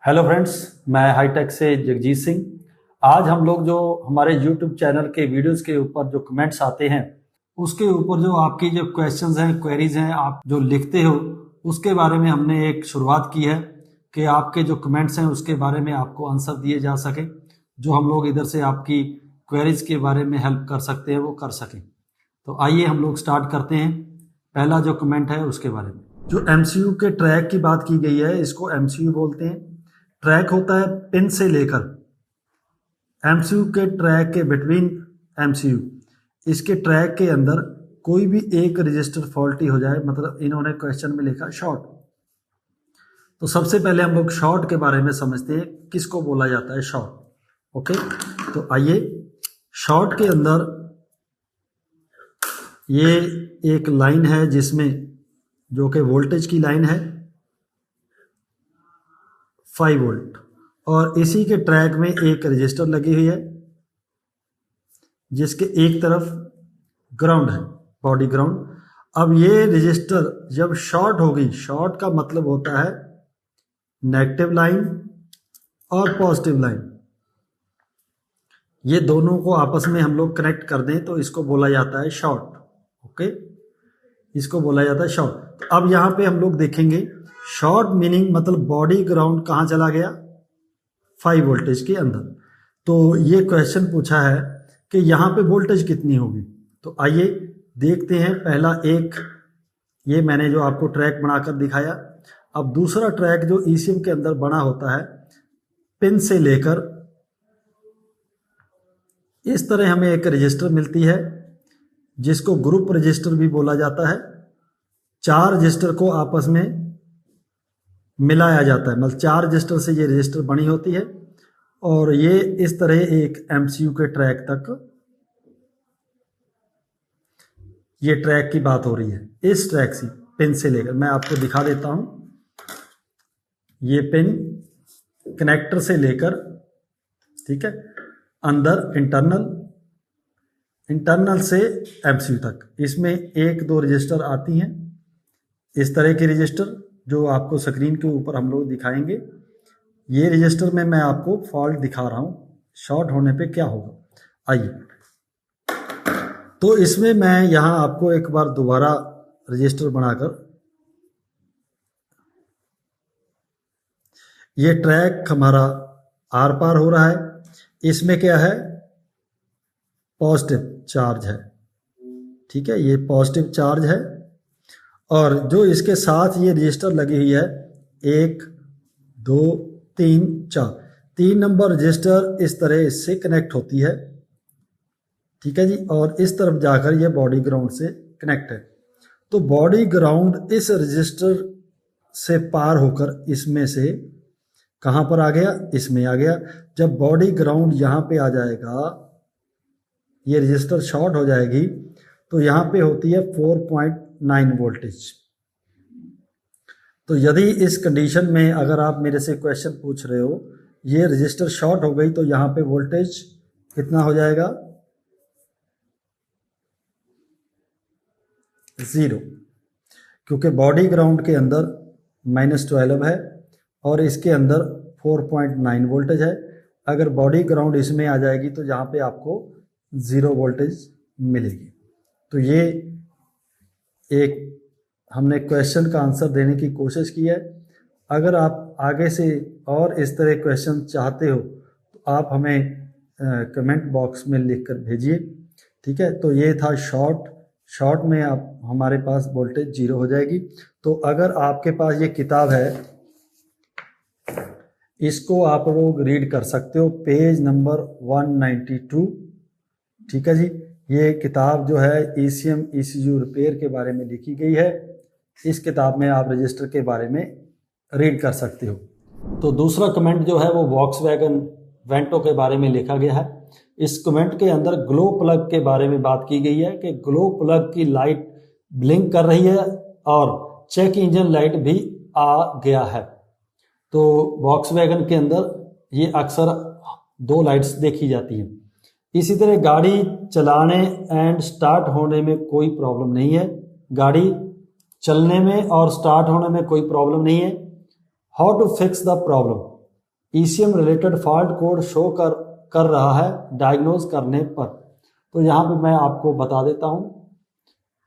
Hello friends, मैं hi tech से जगजीत सिंह। आज हम लोग जो हमारे यूट्यूब चैनल के वीडियोस के ऊपर जो कमेंट्स आते हैं उसके ऊपर जो आपकी जो क्वेश्चंस हैं, क्वेरीज हैं, आप जो लिखते हो उसके बारे में हमने एक शुरुआत की है कि आपके जो कमेंट्स हैं उसके बारे में आपको आंसर दिए जा सके, जो हम लोग इधर से आपकी क्वेरीज के बारे में हेल्प कर सकते हैं वो कर सकें। तो आइए हम लोग स्टार्ट करते हैं। पहला जो कमेंट है उसके बारे में, जो एमसीयू के ट्रैक की बात की गई है, इसको एमसीयू बोलते हैं। ट्रैक होता है पिन से लेकर एमसीयू के ट्रैक के बिटवीन एमसीयू, इसके ट्रैक के अंदर कोई भी एक रजिस्टर फॉल्टी हो जाए, मतलब इन्होंने क्वेश्चन में लिखा शॉर्ट। तो सबसे पहले हम लोग शॉर्ट के बारे में समझते हैं, किसको बोला जाता है शॉर्ट। ओके, तो आइए, शॉर्ट के अंदर ये एक लाइन है जिसमें जो कि वोल्टेज की लाइन है 5 वोल्ट, और इसी के ट्रैक में एक रजिस्टर लगी हुई है जिसके एक तरफ ग्राउंड है, बॉडी ग्राउंड। अब ये रजिस्टर जब शॉर्ट होगी, शॉर्ट का मतलब होता है नेगेटिव लाइन और पॉजिटिव लाइन, ये दोनों को आपस में हम लोग कनेक्ट कर दें तो इसको बोला जाता है शॉर्ट। ओके, इसको बोला जाता है शॉर्ट। तो अब यहाँ पे हम लोग देखेंगे शॉर्ट मीनिंग मतलब बॉडी ग्राउंड कहाँ चला गया, 5 वोल्टेज के अंदर। तो ये क्वेश्चन पूछा है कि यहाँ पे वोल्टेज कितनी होगी। तो आइए देखते हैं। पहला एक ये मैंने जो आपको ट्रैक बनाकर दिखाया। अब दूसरा ट्रैक जो ईसीएम के अंदर बना होता है, पिन से लेकर इस तरह हमें एक रजिस्टर मिलती है जिसको ग्रुप रजिस्टर भी बोला जाता है। 4 रजिस्टर को आपस में मिलाया जाता है, मतलब 4 रजिस्टर से ये रजिस्टर बनी होती है, और ये इस तरह एक एमसीयू के ट्रैक तक, ये ट्रैक की बात हो रही है। इस ट्रैक से पिन से लेकर मैं आपको दिखा देता हूं, ये पिन कनेक्टर से लेकर, ठीक है, अंदर इंटरनल से एमसीयू तक, इसमें 1-2 रजिस्टर आती हैं, इस तरह की रजिस्टर जो आपको स्क्रीन के ऊपर हम लोग दिखाएंगे। ये रजिस्टर में मैं आपको फॉल्ट दिखा रहा हूं, शॉर्ट होने पे क्या होगा। आइए, तो इसमें मैं यहां आपको एक बार दोबारा रजिस्टर बनाकर, ये ट्रैक हमारा आर पार हो रहा है, इसमें क्या है, पॉजिटिव चार्ज है, ठीक है, ये पॉजिटिव चार्ज है। और जो इसके साथ ये रजिस्टर लगी हुई है 1 2 3 4, 3 नंबर रजिस्टर इस तरह इससे कनेक्ट होती है, ठीक है जी, और इस तरफ जाकर ये बॉडी ग्राउंड से कनेक्ट है। तो बॉडी ग्राउंड इस रजिस्टर से पार होकर इसमें से कहां पर आ गया, इसमें आ गया। जब बॉडी ग्राउंड यहां पे आ जाएगा, ये रजिस्टर शॉर्ट हो जाएगी, तो यहां पे होती है 4.9 वोल्टेज। तो यदि इस कंडीशन में अगर आप मेरे से क्वेश्चन पूछ रहे हो, ये रजिस्टर शॉर्ट हो गई, तो यहां पे वोल्टेज कितना हो जाएगा, 0, क्योंकि बॉडी ग्राउंड के अंदर -12 है और इसके अंदर 4.9 वोल्टेज है। अगर बॉडी ग्राउंड इसमें आ जाएगी तो यहाँ पे आपको 0 वोल्टेज मिलेगी। तो ये एक हमने क्वेश्चन का आंसर देने की कोशिश की है। अगर आप आगे से और इस तरह क्वेश्चन चाहते हो तो आप हमें कमेंट बॉक्स में लिखकर भेजिए, ठीक है। तो ये था शॉर्ट में आप हमारे पास वोल्टेज 0 हो जाएगी। तो अगर आपके पास ये किताब है, इसको आप लोग रीड कर सकते हो, पेज नंबर 192, ठीक है जी। ये किताब जो है ईसीएम ईसीयू रिपेयर के बारे में लिखी गई है। इस किताब में आप रजिस्टर के बारे में रीड कर सकते हो। तो दूसरा कमेंट जो है वो वॉक्सवैगन वेंटो के बारे में लिखा गया है। इस कमेंट के अंदर ग्लो प्लग के बारे में बात की गई है कि ग्लो प्लग की लाइट ब्लिंक कर रही है और चेक इंजन लाइट भी आ गया है। तो वॉक्सवैगन के अंदर ये अक्सर 2 लाइट्स देखी जाती हैं। इसी तरह गाड़ी चलाने एंड स्टार्ट होने में कोई प्रॉब्लम नहीं है, गाड़ी चलने में और स्टार्ट होने में कोई प्रॉब्लम नहीं है। How to fix the problem, ECM related fault code show कर रहा है डायग्नोज करने पर। तो यहाँ पे मैं आपको बता देता हूँ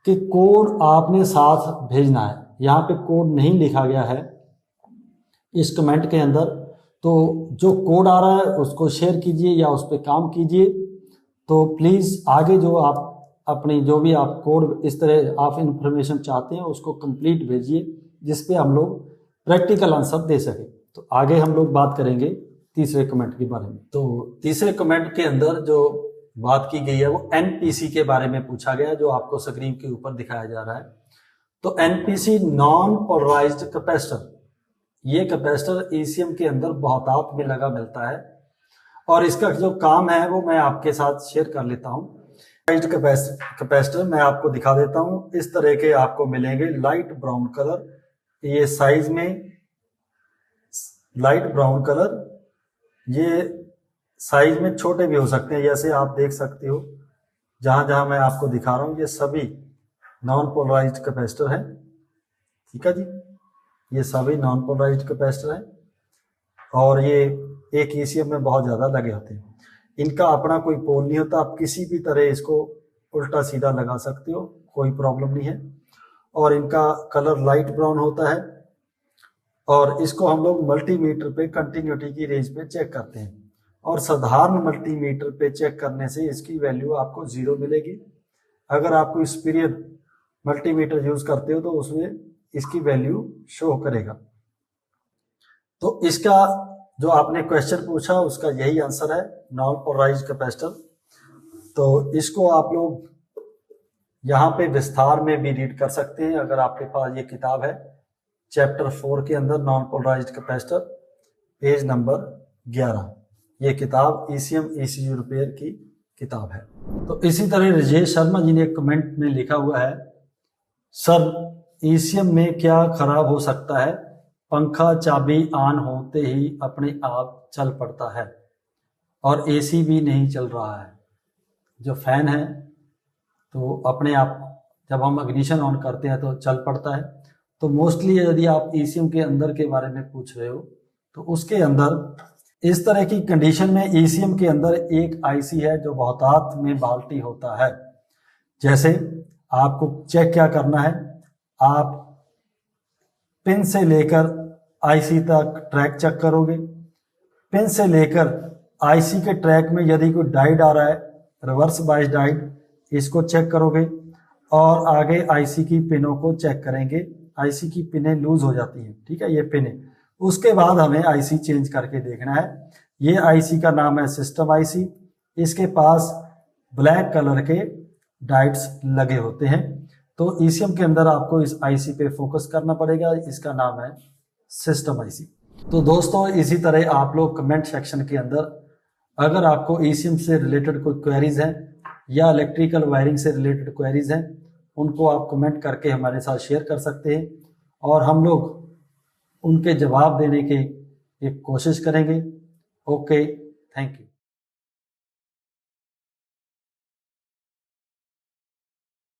कि कोड आपने साथ भेजना है। यहाँ पे कोड नहीं लिखा गया है इस कमेंट के अंदर, तो जो कोड आ रहा है उसको शेयर कीजिए या उस पर काम कीजिए। तो प्लीज़ आगे जो आप अपनी जो भी आप कोड इस तरह आप इंफॉर्मेशन चाहते हैं उसको कंप्लीट भेजिए, जिस पे हम लोग प्रैक्टिकल आंसर दे सकें। तो आगे हम लोग बात करेंगे तीसरे कमेंट के बारे में। तो तीसरे कमेंट के अंदर जो बात की गई है वो NPC के बारे में पूछा गया, जो आपको स्क्रीन के ऊपर दिखाया जा रहा है। तो NPC नॉन पोलराइज्ड कैपेसिटर, ये कैपेसिटर ECM के अंदर बहुतायत में लगा मिलता है और इसका जो काम है वो मैं आपके साथ शेयर कर लेता हूँ। कैपेसिटर मैं आपको दिखा देता हूँ। इस तरह के आपको मिलेंगे लाइट ब्राउन कलर, ये साइज में लाइट ब्राउन कलर, ये साइज में छोटे भी हो सकते हैं, जैसे आप देख सकते हो जहां जहां मैं आपको दिखा रहा हूँ ये सभी नॉन पोलराइज्ड कैपेसिटर है। ठीक है जी, ये सभी नॉन पोलराइज्ड कैपेसिटर है और ये एक ECM में बहुत ज़्यादा लगे होते हैं। इनका अपना कोई पोल नहीं होता, आप किसी भी तरह इसको उल्टा सीधा लगा सकते हो, कोई प्रॉब्लम नहीं है। और इनका कलर लाइट ब्राउन होता है और इसको हम लोग मल्टीमीटर पे कंटिन्यूटी की रेंज पे चेक करते हैं और साधारण मल्टीमीटर पे चेक करने से इसकी वैल्यू आपको 0 मिलेगी। अगर आप कोई सुपीरियर मल्टीमीटर यूज करते हो तो उसमें इसकी वैल्यू शो करेगा। तो इसका जो आपने क्वेश्चन पूछा उसका यही आंसर है, नॉन पोलराइज्ड कैपेसिटर। तो इसको आप लोग यहाँ पे विस्तार में भी रीड कर सकते हैं अगर आपके पास ये किताब है, चैप्टर 4 के अंदर non polarised capacitor, page number 11। ये किताब ECM ECU रिपेयर की किताब है। तो इसी तरह राजेश शर्मा जी ने एक कमेंट में लिखा हुआ है, सर ECM में क्या खराब हो सकता है, पंखा चाबी ऑन होते ही अपने आप चल पड़ता है और AC भी नहीं चल रहा है। जो फैन है तो अपने आप जब हम इग्निशन ऑन करते हैं तो चल पड़ता है। तो मोस्टली यदि आप ECM के अंदर के बारे में पूछ रहे हो तो उसके अंदर इस तरह की कंडीशन में ECM के अंदर एक IC है जो बहुतायत में बाल्टी होता है। जैसे आपको चेक क्या करना है, आप पिन से लेकर IC तक ट्रैक चेक करोगे। पिन से लेकर IC के ट्रैक में यदि कोई डाइड आ रहा है, रिवर्स बायस डाइड, इसको चेक करोगे और आगे IC की पिनों को चेक करेंगे। IC की पिनें लूज हो जाती हैं, ठीक है, ये पिनें। उसके बाद हमें IC चेंज करके देखना है। ये IC का नाम है सिस्टम IC, इसके पास ब्लैक कलर के डाइड्स लगे होते हैं। तो ECM के अंदर आपको इस IC पे फोकस करना पड़ेगा, इसका नाम है सिस्टम IC। तो दोस्तों इसी तरह आप लोग कमेंट सेक्शन के अंदर अगर आपको ECM से रिलेटेड कोई क्वेरीज हैं या इलेक्ट्रिकल वायरिंग से रिलेटेड क्वेरीज हैं, उनको आप कमेंट करके हमारे साथ शेयर कर सकते हैं और हम लोग उनके जवाब देने की एक कोशिश करेंगे। Okay, thank you.